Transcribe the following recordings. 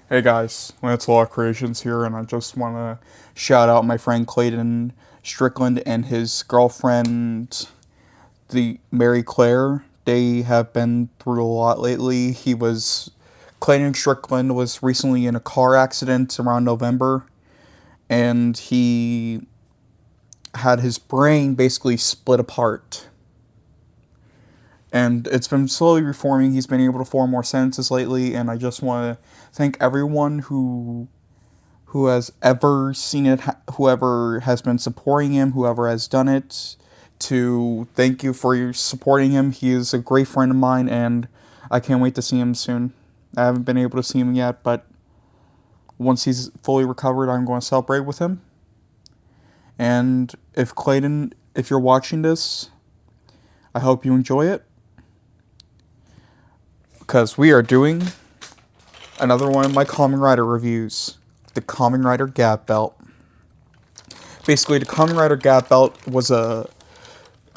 Hey guys, it's Law Creations here, and I just want to shout out my friend Clayton Strickland and his girlfriend, the Mary Claire. They have been through a lot lately. Clayton Strickland was recently in a car accident around November, and he had his brain basically split apart. And it's been slowly reforming. He's been able to form more sentences lately, and I just want to thank everyone who has ever seen it, whoever has been supporting him, whoever has done it, to thank you for your supporting him. He is a great friend of mine, and I can't wait to see him soon. I haven't been able to see him yet, but once he's fully recovered, I'm going to celebrate with him. And if Clayton, if you're watching this, I hope you enjoy it, because we are doing another one of my Kamen Rider reviews, the Kamen Rider Gavv belt. Basically, the Kamen Rider Gavv belt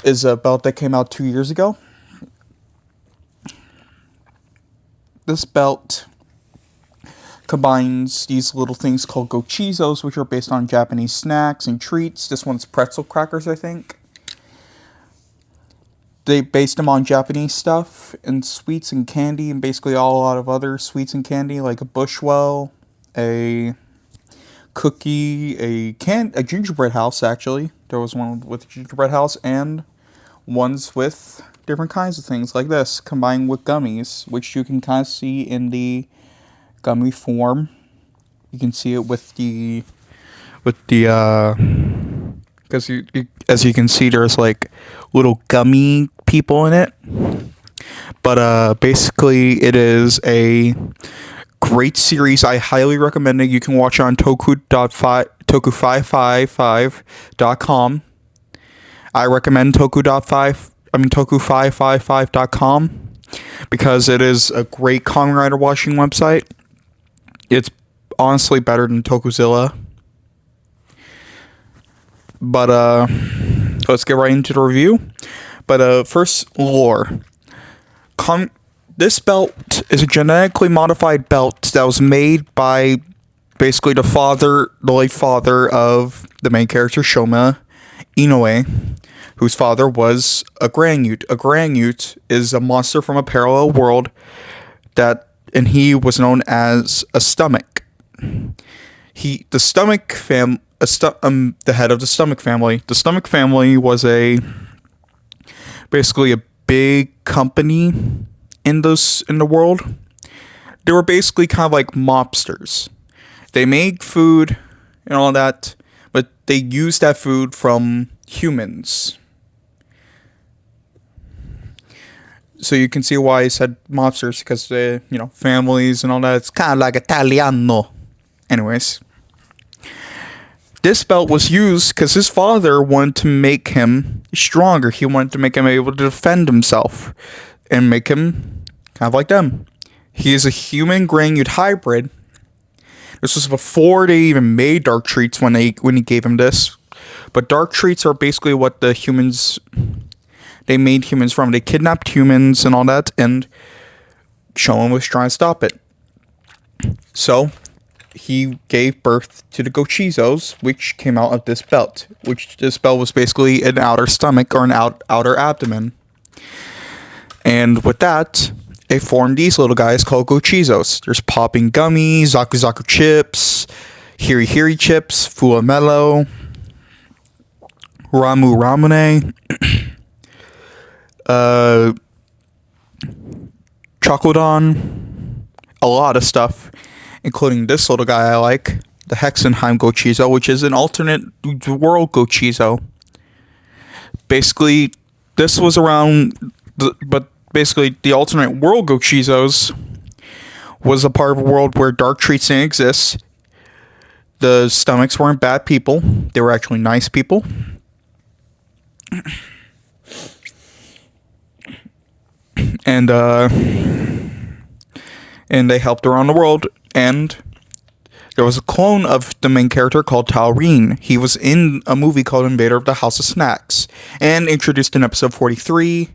is a belt that came out 2 years ago. This belt combines these little things called Gochizos, which are based on Japanese snacks and treats. This one's pretzel crackers, I think. They based them on Japanese stuff and sweets and candy, and basically a lot of other sweets and candy, like a Bushwell, a cookie, a gingerbread house. Actually, there was one with a gingerbread house, and ones with different kinds of things like this, combined with gummies, which you can kind of see in the gummy form. You can see it with the because as you can see, there's like little gummy people in it. But basically, it is a great series. I highly recommend it. You can watch it on toku555.com. I recommend toku555.com because it is a great Kamen Rider watching website. It's honestly better than Tokuzilla. But let's get right into the review. But first, lore. This belt is a genetically modified belt that was made by basically the late father of the main character, Shoma Inoue, whose father was a Grand Ute. A Grand Ute is a monster from a parallel world and he was known as a stomach. The head of the stomach family. The stomach family was basically a big company in the world. They were basically kind of like mobsters. They made food and all that, but they used that food from humans. So you can see why I said mobsters, because they, families and all that. It's kind of like Italiano. Anyways. This belt was used because his father wanted to make him stronger. He wanted to make him able to defend himself and make him kind of like them. He is a human Grand Ute hybrid. This was before they even made dark treats when he gave him this. But dark treats are basically what they made humans from. They kidnapped humans and all that, and Shonen was trying to stop it. So he gave birth to the Gochizos, which came out of this belt. This belt was basically an outer stomach or an outer abdomen. And with that, they formed these little guys called Gochizos. There's popping gummies, Zaku Zaku chips, Hiri Hiri chips, Fuamelo, Ramu Ramune, Chokodon, a lot of stuff, including this little guy I like, the Hexenheim Gochizo, which is an alternate world Gochizo. Basically, this was basically the alternate world Gochizos was a part of a world where dark treats didn't exist. The stomachs weren't bad people. They were actually nice people. And they helped around the world. And there was a clone of the main character called Taurine. He was in a movie called Invader of the House of Snacks, and introduced in episode 43.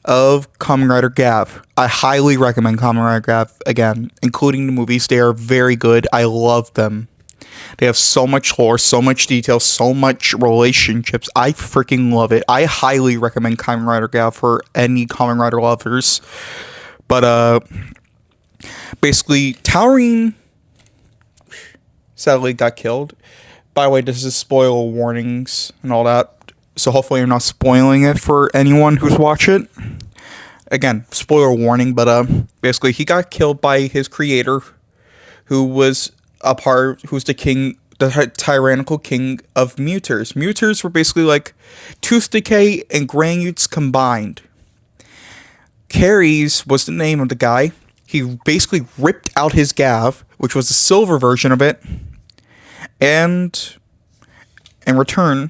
of Kamen Rider Gavv. I highly recommend Kamen Rider Gavv again, including the movies. They are very good. I love them. They have so much lore, so much detail, so much relationships. I freaking love it. I highly recommend Kamen Rider Gavv for any Kamen Rider lovers. But basically, Taurine sadly got killed. By the way, this is spoiler warnings and all that. So hopefully I'm not spoiling it for anyone who's watched it. Again, spoiler warning, but basically he got killed by his creator, who was who's the king, the tyrannical king of Muters. Muters were basically like tooth decay and Granules combined. Carries was the name of the guy. He basically ripped out his Gavv, which was the silver version of it, and in return,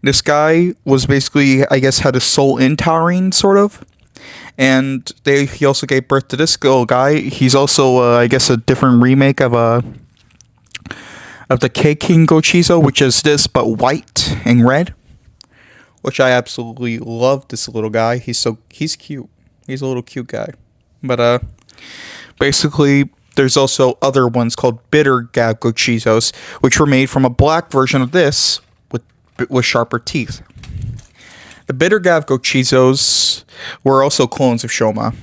this guy was basically, I guess, had a soul in Taurine, sort of. And he also gave birth to this little guy. He's also, I guess, a different remake of the K-King Gochizo, which is this, but white and red. Which I absolutely love this little guy. He's cute. He's a little cute guy. But, basically, there's also other ones called bitter Gavv Gochizos, which were made from a black version of this, with sharper teeth. The bitter Gavv Gochizos were also clones of Shoma's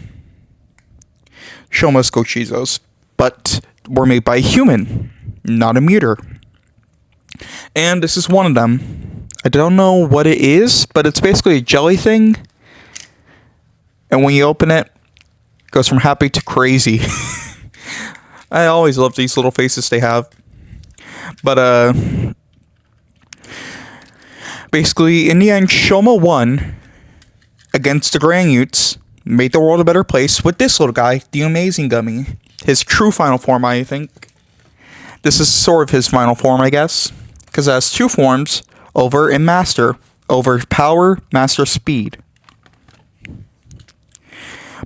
Gochizos, but were made by a human, not a muter. And this is one of them. I don't know what it is, but it's basically a jelly thing. And when you open it, it goes from happy to crazy. I always love these little faces they have. But, basically, in the end, Shoma won against the Granules, made the world a better place with this little guy, the Amazing Gummy. His true final form, I think. This is sort of his final form, I guess. Because it has two forms, Over and Master. Over power, Master speed.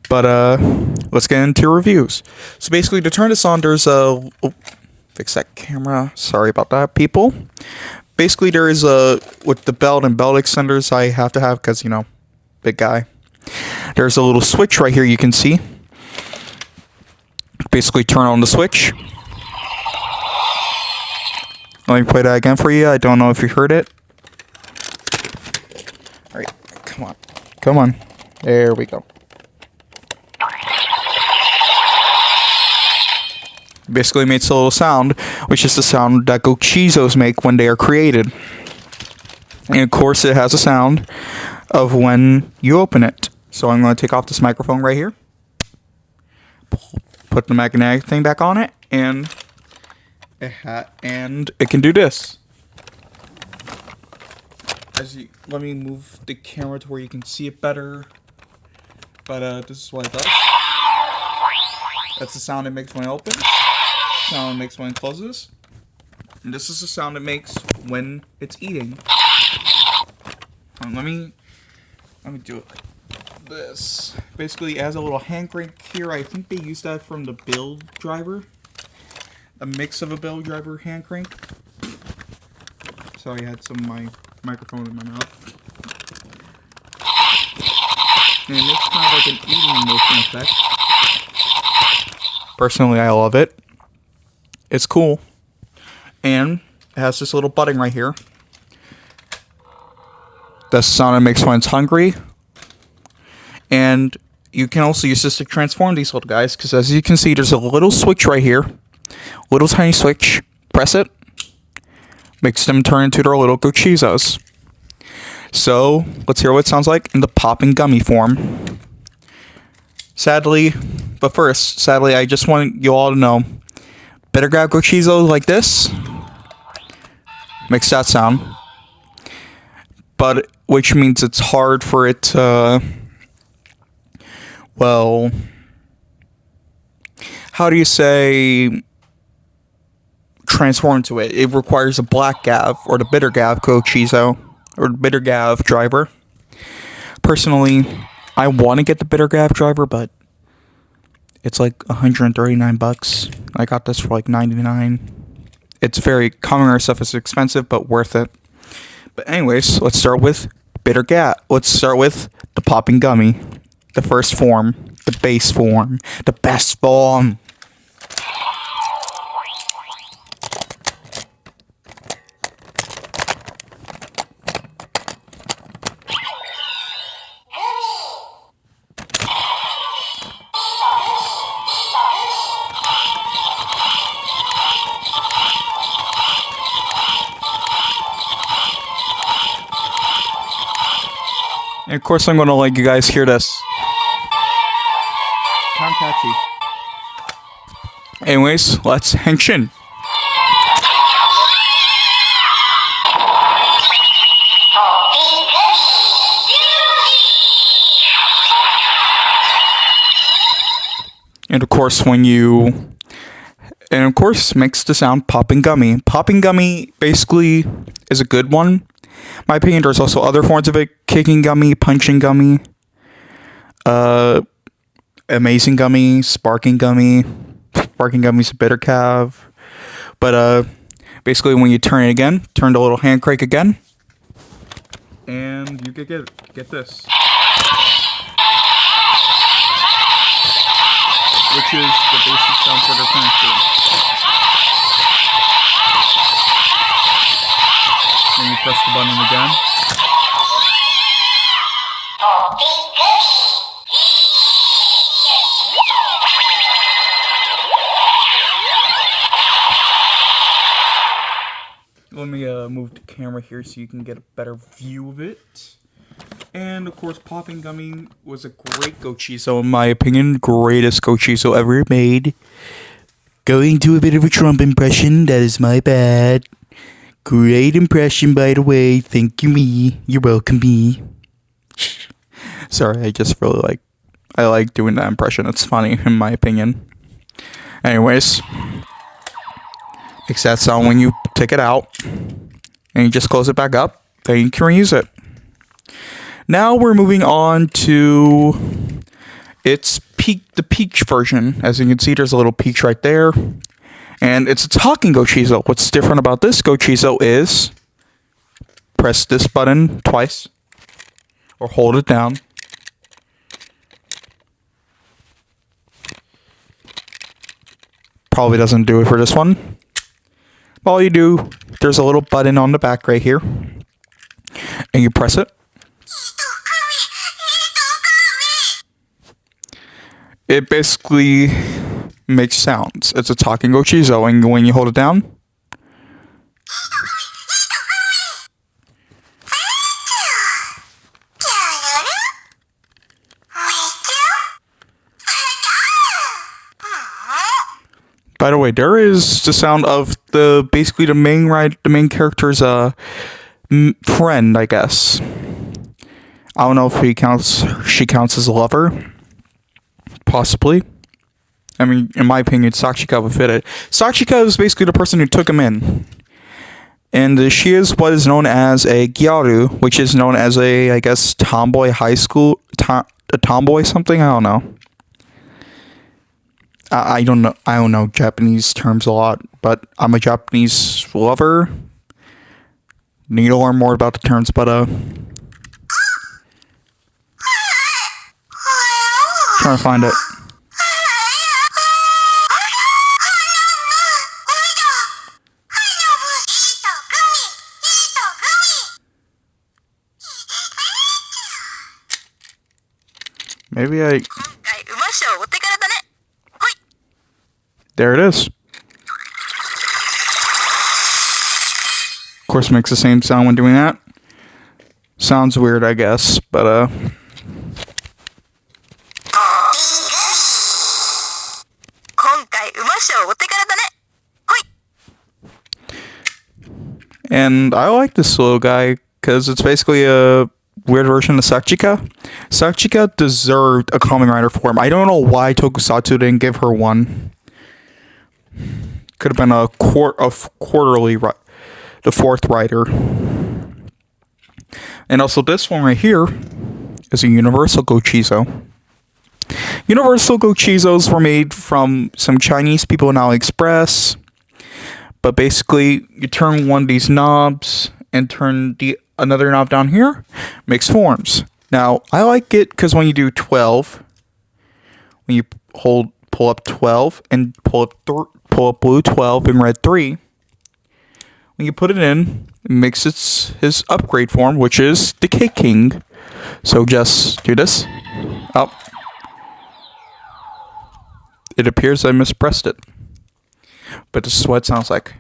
But, let's get into reviews. So basically, to turn this on, there's a... Oh, fix that camera. Sorry about that, people. Basically, there is with the belt and belt extenders I have to have because, you know, big guy. There's a little switch right here you can see. Basically, turn on the switch. Let me play that again for you. I don't know if you heard it. Alright, come on. Come on. There we go. Basically makes a little sound, which is the sound that Gochizos make when they are created. And of course it has a sound of when you open it. So I'm going to take off this microphone right here. Put the magnetic thing back on it, and it can do this. Let me move the camera to where you can see it better. But this is what it does. That's the sound it makes when it opens. Sound it makes when it closes. And this is the sound it makes when it's eating. Let me do it like this. Basically, it has a little hand crank here. I think they used that from the build driver. A mix of a build driver hand crank. Sorry, I had some of my microphone in my mouth. And it makes kind of like an eating motion effect. Personally, I love it. It's cool. And it has this little button right here. That's the sound it makes when it's hungry. And you can also use this to transform these little guys, because as you can see, there's a little switch right here. Little tiny switch. Press it. Makes them turn into their little Gochizos. So, let's hear what it sounds like in the popping gummy form. Sadly, I just want you all to know, better grab Gochizo like this. Makes that sound. But, which means it's hard for it to, well, how do you say, transform to it? It requires a black Gavv, or the bitter Gavv Gochizo, or the bitter Gavv driver. Personally, I want to get the bitter Gavv driver, but it's like $139. I got this for like $99. It's very common rare stuff is expensive, but worth it. But anyways, let's start with bitter Gavv. Let's start with the popping gummy, the first form, the base form, the best form. And of course, I'm gonna let you guys hear this. Kind of catchy. Anyways, let's henshin. And of course, makes the sound popping gummy. Popping gummy basically is a good one. My opinion, there's also other forms of it. Kicking gummy, punching gummy, amazing gummy, sparking gummy. Sparking gummy's a bitter Gavv. But basically when you turn it again, turn the little hand crank again, and you get this. Which is the basic sound for the transfer. Then you press the button again. Let me move the camera here so you can get a better view of it. And of course, popping gummy was a great Gochizo, in my opinion. Greatest Gochizo ever made. Going to a bit of a Trump impression, that is my bad. Great impression, by the way. Thank you, me. You're welcome, me. Sorry, I just really like doing that impression. It's funny, in my opinion. Anyways, makes that sound when you take it out, and you just close it back up. Then you can reuse it. Now we're moving on to the peach version. As you can see, there's a little peach right there. And it's a talking Gochizo. What's different about this Gochizo is press this button twice or hold it down. Probably doesn't do it for this one. All you do, there's a little button on the back right here, and you press it. It basically makes sounds. It's a talking Gochizo, and when you hold it down, by the way, there is the sound of the main character's friend, I guess. I don't know if she counts as a lover. Possibly. I mean, in my opinion, Sachika would fit it. Sachika is basically the person who took him in. And she is what is known as a gyaru, which is known as a, I guess, tomboy high school, a tomboy something? I don't know. I don't know Japanese terms a lot, but I'm a Japanese lover. Need to learn more about the terms, but trying to find it. Maybe I... There it is. Of course, makes the same sound when doing that. Sounds weird, I guess, but and I like this little guy because it's basically a weird version of Sachika. Sachika deserved a Kamen Rider form. I don't know why Tokusatsu didn't give her one. Could have been a quarterly, the fourth rider. And also this one right here is a universal Gochizo. Universal Gochizos were made from some Chinese people on AliExpress. But basically, you turn one of these knobs and turn another knob down here, makes forms. Now, I like it because when you do 12, when you pull up 12 and pull up blue 12 and red 3, when you put it in, it makes his upgrade form, which is Decay King. So just do this. Oh. It appears I mispressed it. But this is what it sounds like.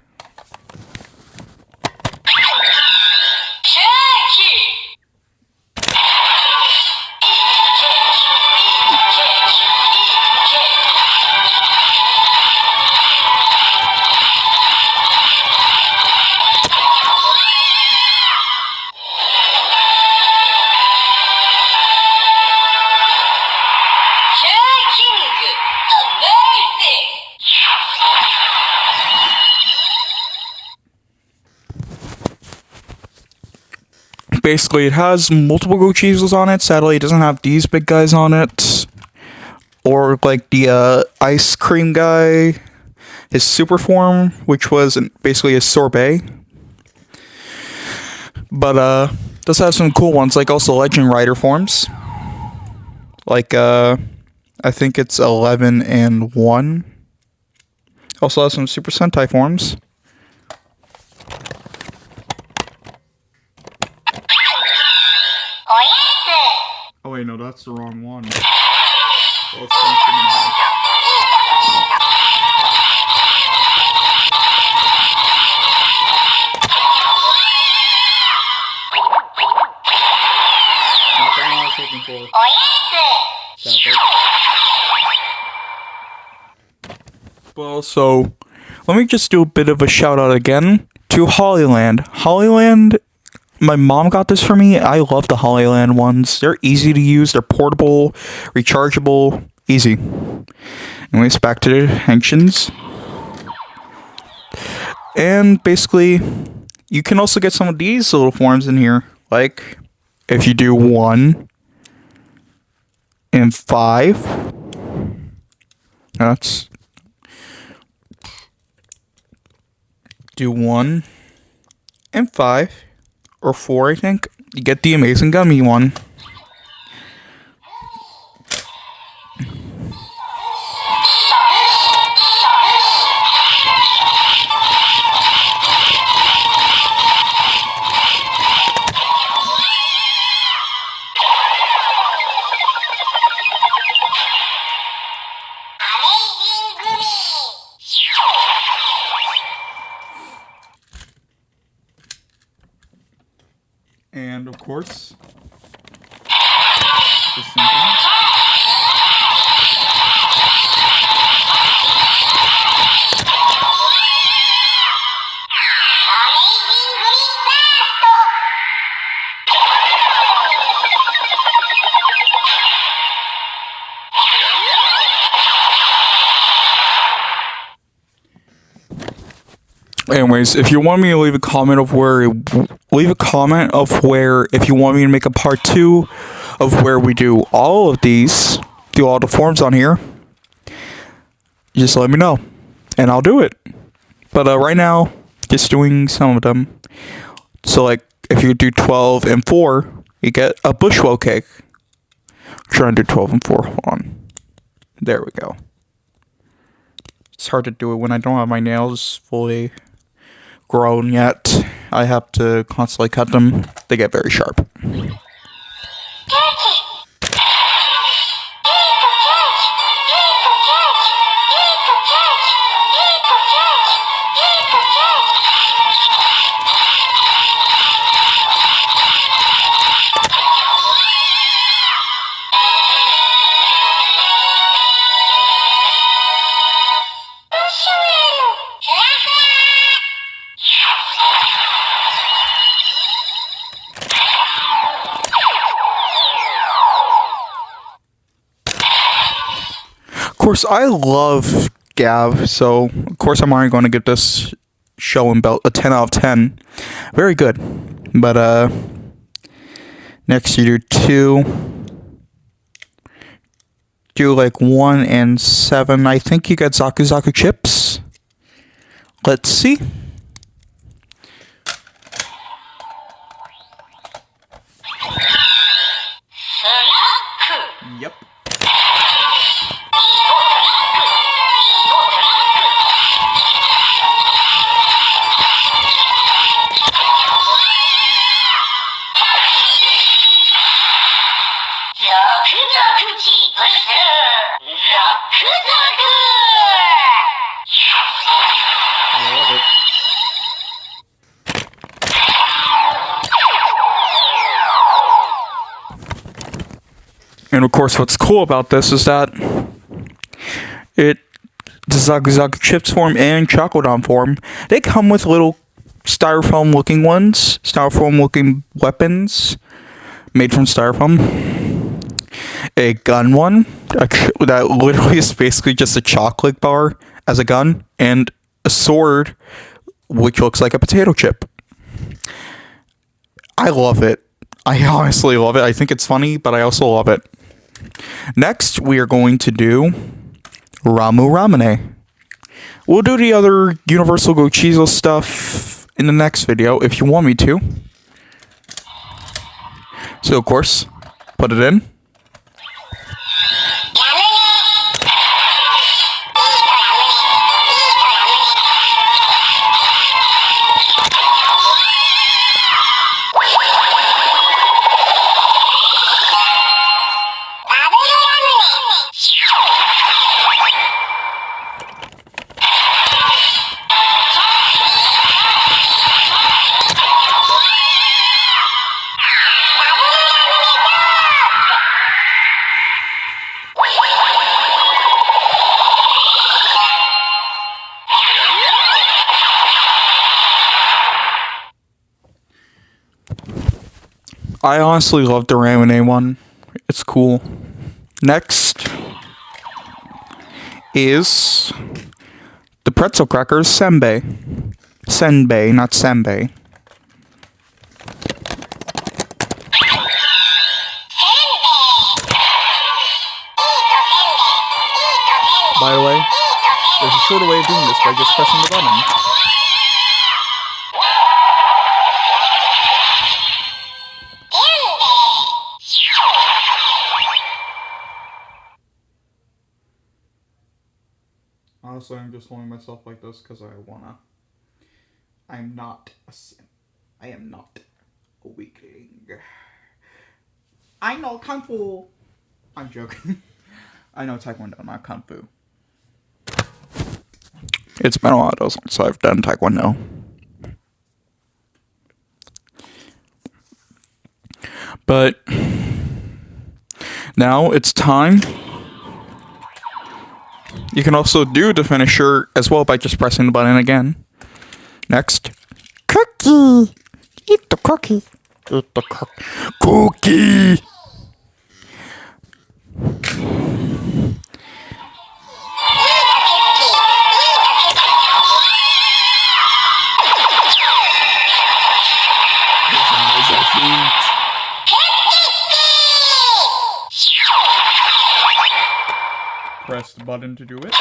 Basically, it has multiple Gochizos on it. Sadly, it doesn't have these big guys on it. Or, like, the ice cream guy. His super form, which was basically a sorbet. But, does have some cool ones, like also Legend Rider forms. Like, I think it's 11 and 1. Also has some Super Sentai forms. Oh wait, no, that's the wrong one. Well, so let me just do a bit of a shout out again to Hollyland. Hollyland, my mom got this for me. I love the Hollyland ones. They're easy to use. They're portable, rechargeable, easy. Anyways, back to the Henshin's. And basically, you can also get some of these little forms in here. Like, if you do 1 and 5, that's... Do 1 and 5 or 4, I think. You get the Amazing Gummy one. And of course, the same thing. Anyways, if you want me to leave a comment of where if you want me to make a part 2 of where we do all of these, do all the forms on here, just let me know and I'll do it. But right now, just doing some of them. So like if you do 12 and 4, you get a Bushwell cake. Trying to do 12 and 4. Hold on. There we go. It's hard to do it when I don't have my nails fully grown yet. I have to constantly cut them. They get very sharp. Of course, I love Gavv, so of course I'm already going to give this show and belt a 10 out of 10. Very good. But next you do 2, like 1 and 7. I think you got Zaku Zaku chips. Let's see. And of course, what's cool about this is that the Zagu chips form and Chakodon form, they come with little styrofoam looking ones, styrofoam looking weapons made from styrofoam. A gun one that literally is basically just a chocolate bar as a gun, and a sword which looks like a potato chip. I love it. I honestly love it. I think it's funny, but I also love it. Next, we are going to do Ramu Ramune. We'll do the other Universal Gochizo stuff in the next video if you want me to. So, of course, put it in. I honestly love the Ramune one. It's cool. Next is the pretzel crackers Senbei. Senbei, not Senbei. By the way, there's a shorter way of doing this by just pressing the button. Honestly, I'm just holding myself like this because I wanna. I'm not a sim. I am not a weakling. I know Kung Fu. I'm joking. I know Taekwondo, not Kung Fu. It's been a while since I've done Taekwondo. But now it's time. You can also do the finisher as well by just pressing the button again. Next. Cookie! Eat the cookie. Eat the cookie! Press the button to do it. Again.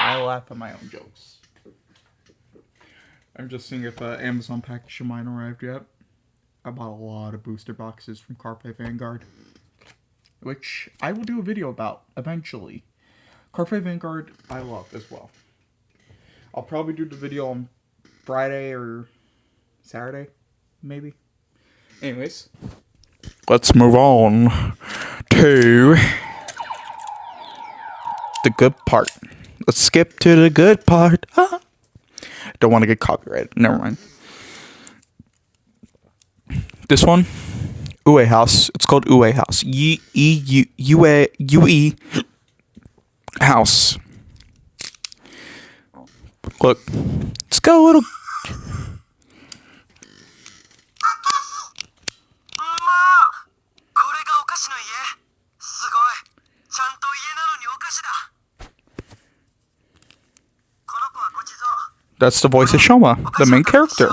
I laugh at my own jokes. I'm just seeing if the Amazon package of mine arrived yet. I bought a lot of booster boxes from Carpe Vanguard, which I will do a video about eventually. Carpe Vanguard, I love as well. I'll probably do the video on Friday or Saturday, maybe. Anyways, let's move on to the good part. Let's skip to the good part. Don't want to get copyrighted. Never mind. This one, Ue House. It's called Ue House. U-E House. Look. Let's go, little. That's the voice of Shoma, the main character.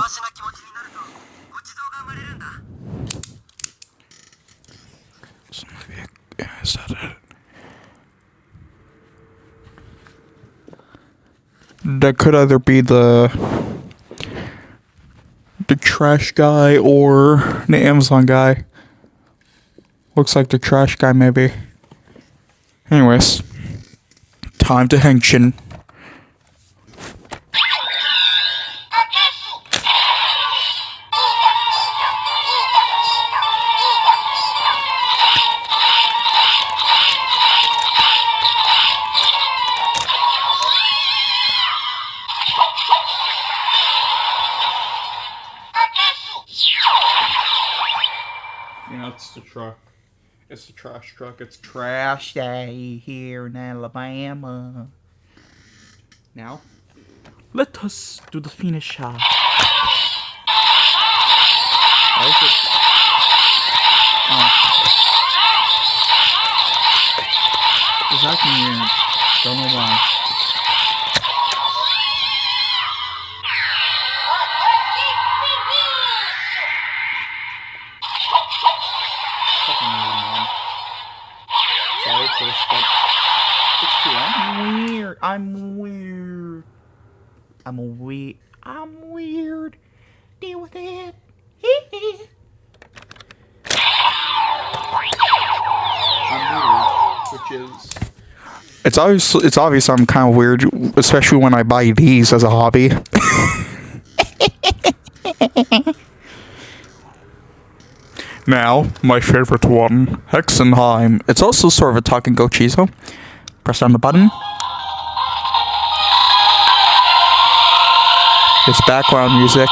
Is that it? That could either be the trash guy or the Amazon guy. Looks like the trash guy, maybe. Anyways, time to Henshin. Yeah, it's the truck. It's the trash truck. It's trash day here in Alabama. Now, let us do the finish shot. Why is it? Oh. It's acting weird. Don't know why. Sorry for this, but it's true. I'm weird. I'm weird. Deal with it. I'm weird, which is. It's obvious I'm kind of weird, especially when I buy these as a hobby. Now, my favorite one, Hexenheim. It's also sort of a talking Gochizo. Press down the button. It's background music.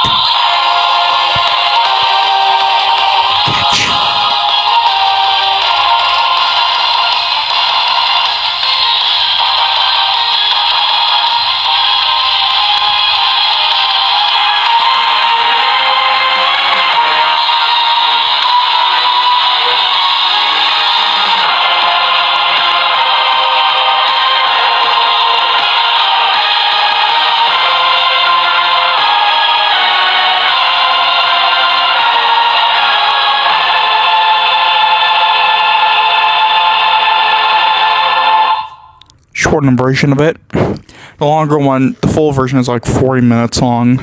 Shortened version of it. The longer one, the full version is like 40 minutes long.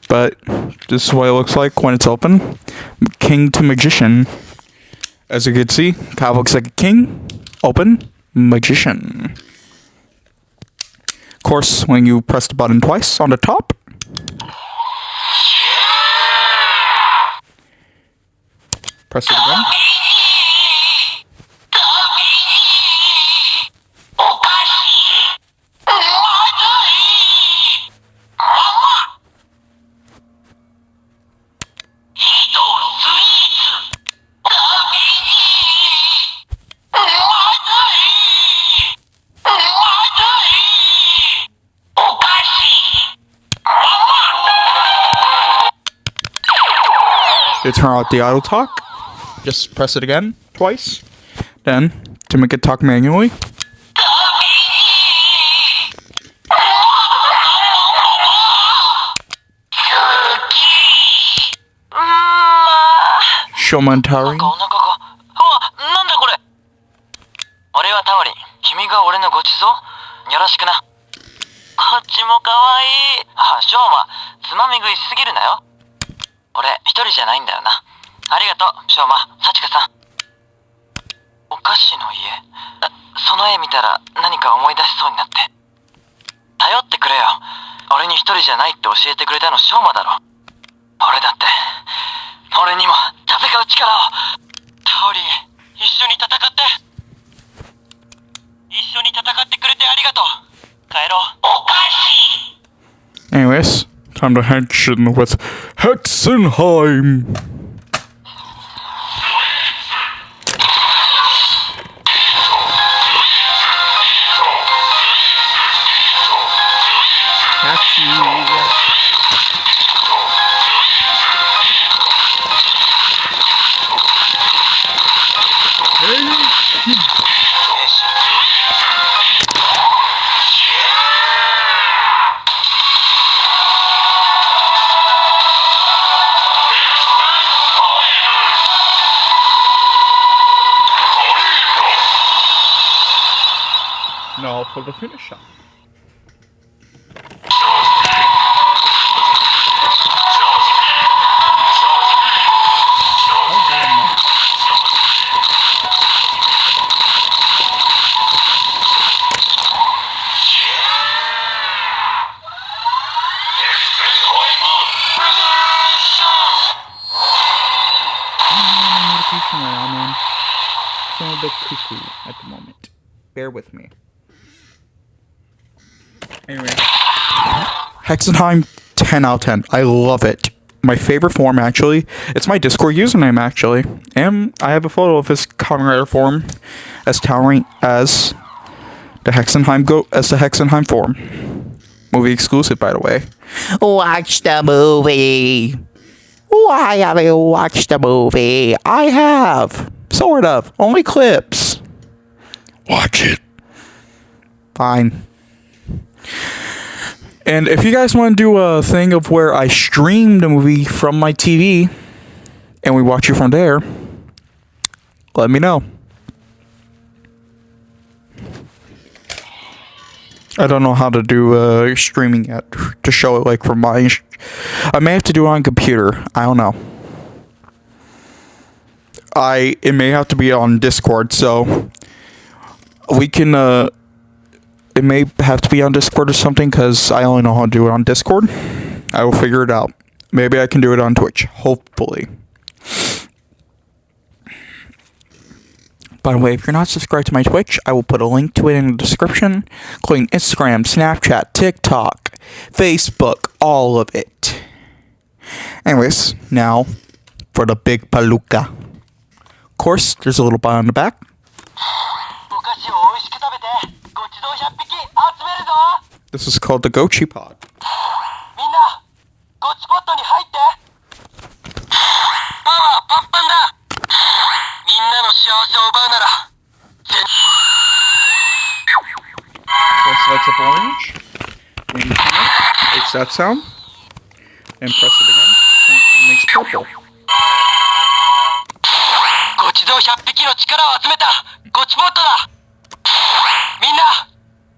But this is what it looks like when it's open. King to magician. As you can see, Gavv looks like a king. Open, magician. Of course, when you press the button twice on the top, press it again. To turn out the idle talk, just press it again twice. Then, to make it talk manually, Shomentari. 俺はタオリン、君が俺のごちそうよろしくな。こっちもかわいい。あ、ショウマ、つまみ食いすぎるなよ。俺一人じゃないんだよな。ありがとう、ショウマ、サチカさん。お菓子の家。その絵見たら何か思い出しそうになって。頼ってくれよ。俺に一人じゃないって教えてくれたのショウマだろ。俺だって、俺にも戦う力を。タオリン、一緒に戦って。一緒に戦ってくれてありがとう。帰ろう。おかしい。 Anyways, time to action with Hexenheim. Now for the finish shot. I'm a bit cuckoo at the moment. Bear with me. Anyway. Hexenheim, 10 out of 10. I love it. My favorite form, actually. It's my Discord username, actually. And I have a photo of his Kamen Rider form as towering as the Hexenheim form. Movie exclusive, by the way. Watch the movie. Why have you watched the movie? I have. Sort of. Only clips. Watch it. Fine. And if you guys want to do a thing of where I stream the movie from my TV and we watch it from there, let me know. I don't know how to do streaming yet to show it like from my. I may have to do it on computer. I don't know. It may have to be on Discord, so we can. It may have to be on Discord or something because I only know how to do it on Discord. I will figure it out. Maybe I can do it on Twitch. Hopefully. By the way, if you're not subscribed to my Twitch, I will put a link to it in the description, including Instagram, Snapchat, TikTok, Facebook, all of it. Anyways, now for the big palooka. Of course, there's a little bite on the back. This is called the Gochi Pod. Press lights up orange. When you turn it, makes that sound. And press it again. It makes purple. Gochizo 100匹の力を集めたゴチポットだ。みんな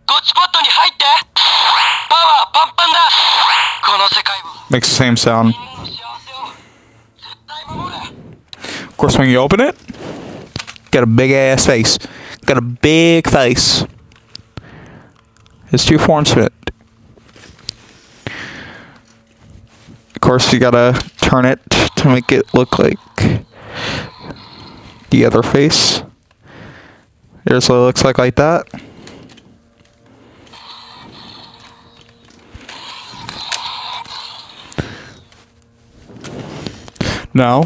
ゴチポットに入って。パワーパンパンだ。この世界を。Makes the same sound. Of course, when you open it, got a big ass face. Got a big face. There's two forms to it. Of course, you gotta turn it to make it look like the other face. Here's what it looks like that. Now,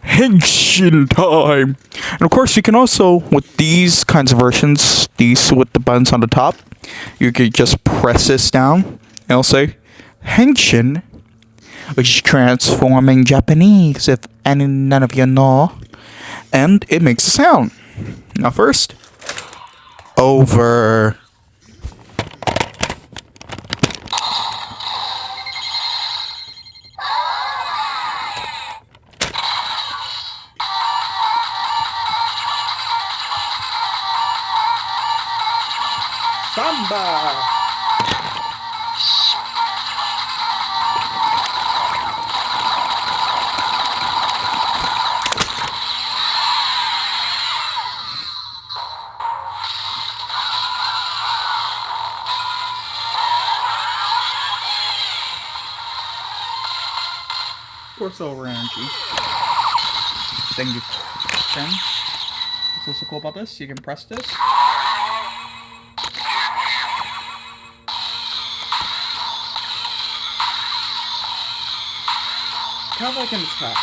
Henshin time! And of course, you can also, with these kinds of versions, these with the buttons on the top, you could just press this down, and it'll say Henshin, which is transforming Japanese, if none of you know. And it makes a sound. Now first, over. Samba! Of course, over energy. Then what's also cool about this? You can press this. Kind of like an attack.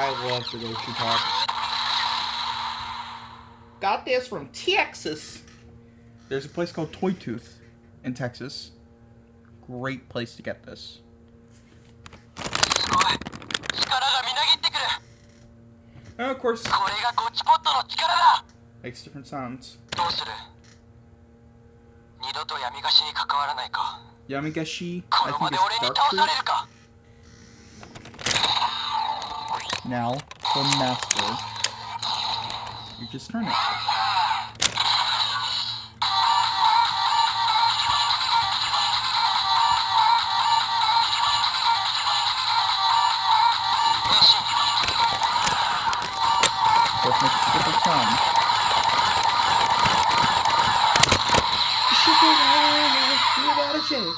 I love the Gochi Pod. Got this from Texas. There's a place called Toy Tooth in Texas. Great place to get this. And of course, makes different sounds. Yamigashi, I think is dark fruit. Now, for master, you just turn it.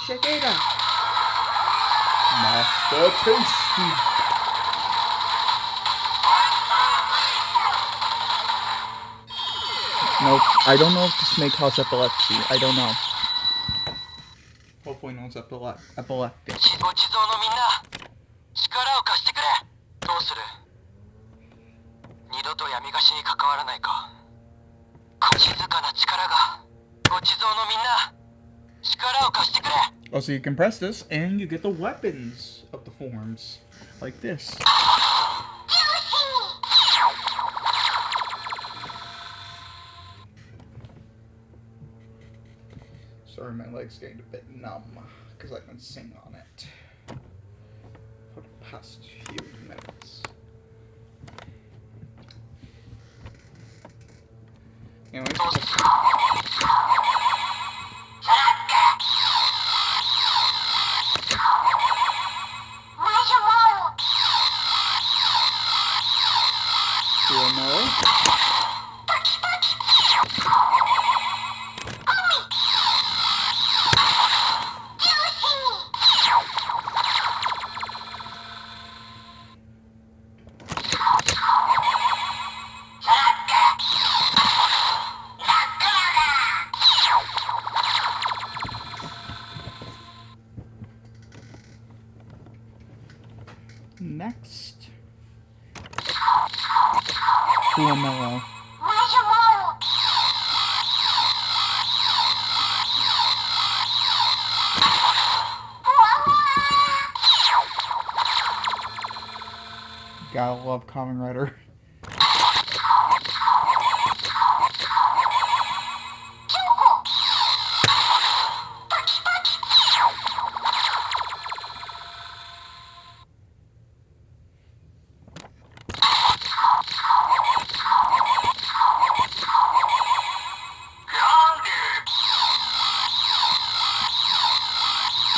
Shake it up. Master Tasty. Nope, I don't know if the snake has epilepsy. I don't know. Hopefully no one's epileptic. ご地蔵のみんな、力を貸してくれ。どうする？二度と闇貸しに関わらないか。静かな力が、ご地蔵のみんな、力を貸してくれ。 Also, you can press this and you get the weapons of the forms. Like this. Sorry, my leg's getting a bit numb because I can sing on it for the past few minutes. Anyways, next, Kuamelo. Gotta love Kamen Rider.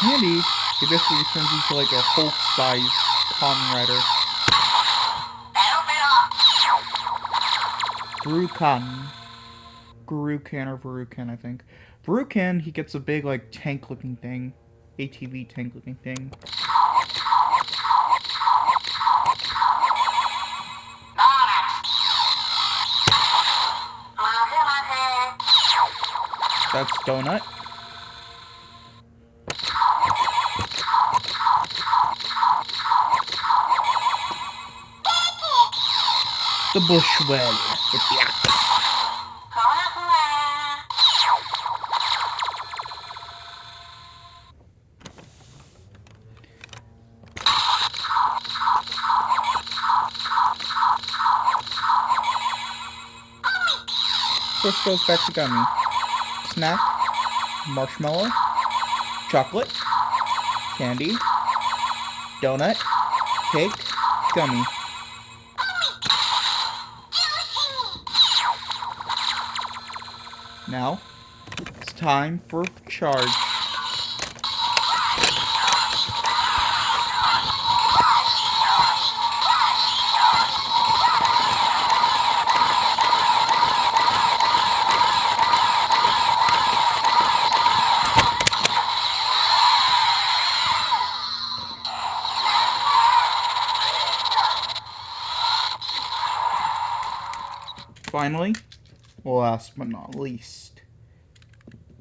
Candy, he basically turns into like a Hulk-sized Kamen Rider. Gurukan or Verukan, I think. Verukan, he gets a big like tank-looking thing, ATV tank-looking thing. That's Donut. The Bushwell with the axe. First goes back to Gummy. Snack, marshmallow, chocolate, candy, donut, cake, gummy. Now, it's time for charge. Finally, last but not least,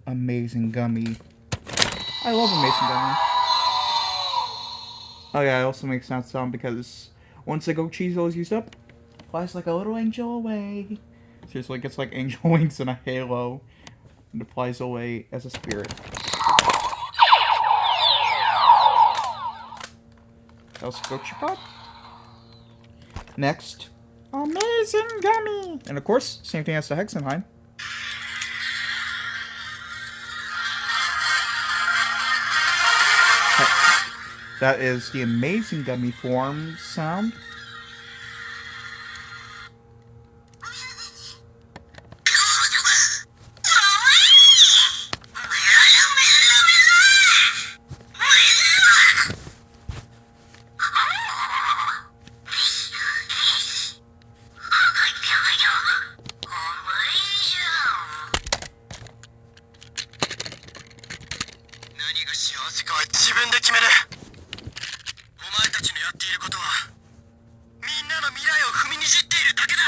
Amazing Gummy. I love Amazing Gummy. Oh yeah, I also make that sound because once the Gochizo is used up, it flies like a little angel away. Seriously, it gets like angel wings and a halo, and it flies away as a spirit. That was Gochipod. Next, Amazing Gummy! And of course, same thing as the Hexenheim. That is the Amazing Gummy form sound. しよう事故は自分で決める。お前たちのやっていることはみんなの未来を踏みにじっているだけだ。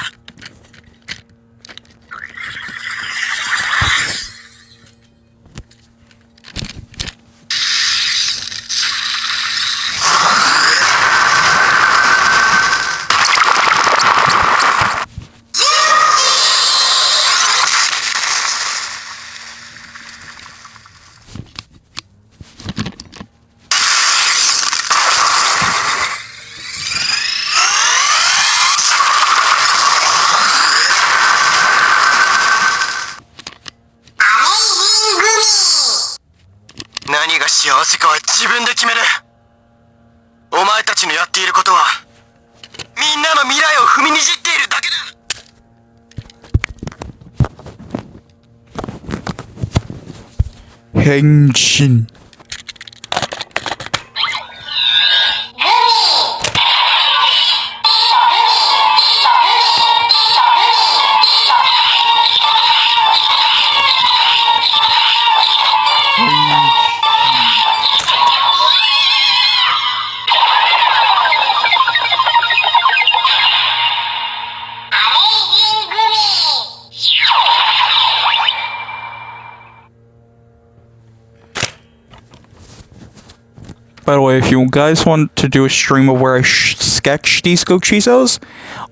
何が幸せかは自分で決める。お前たちのやっていることはみんなの未来を踏みにじっているだけだ。変身。By the way, if you guys want to do a stream of where I sketch these Gochizos,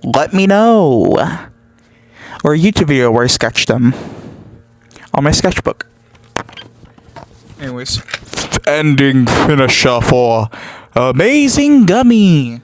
let me know. Or a YouTube video where I sketch them on my sketchbook. Anyways, ending finisher for Amazing Gummy.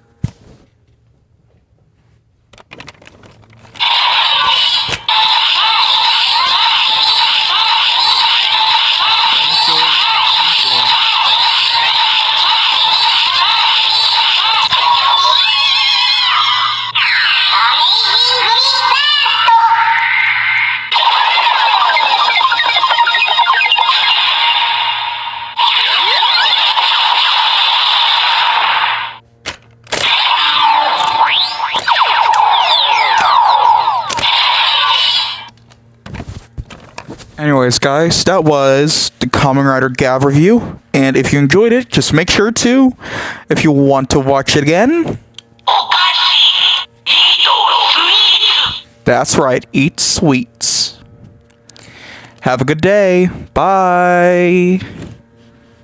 Anyways, guys, that was the Kamen Rider Gavv review. And if you enjoyed it, just make sure to, if you want to watch it again, that's right, eat sweets. Have a good day. Bye.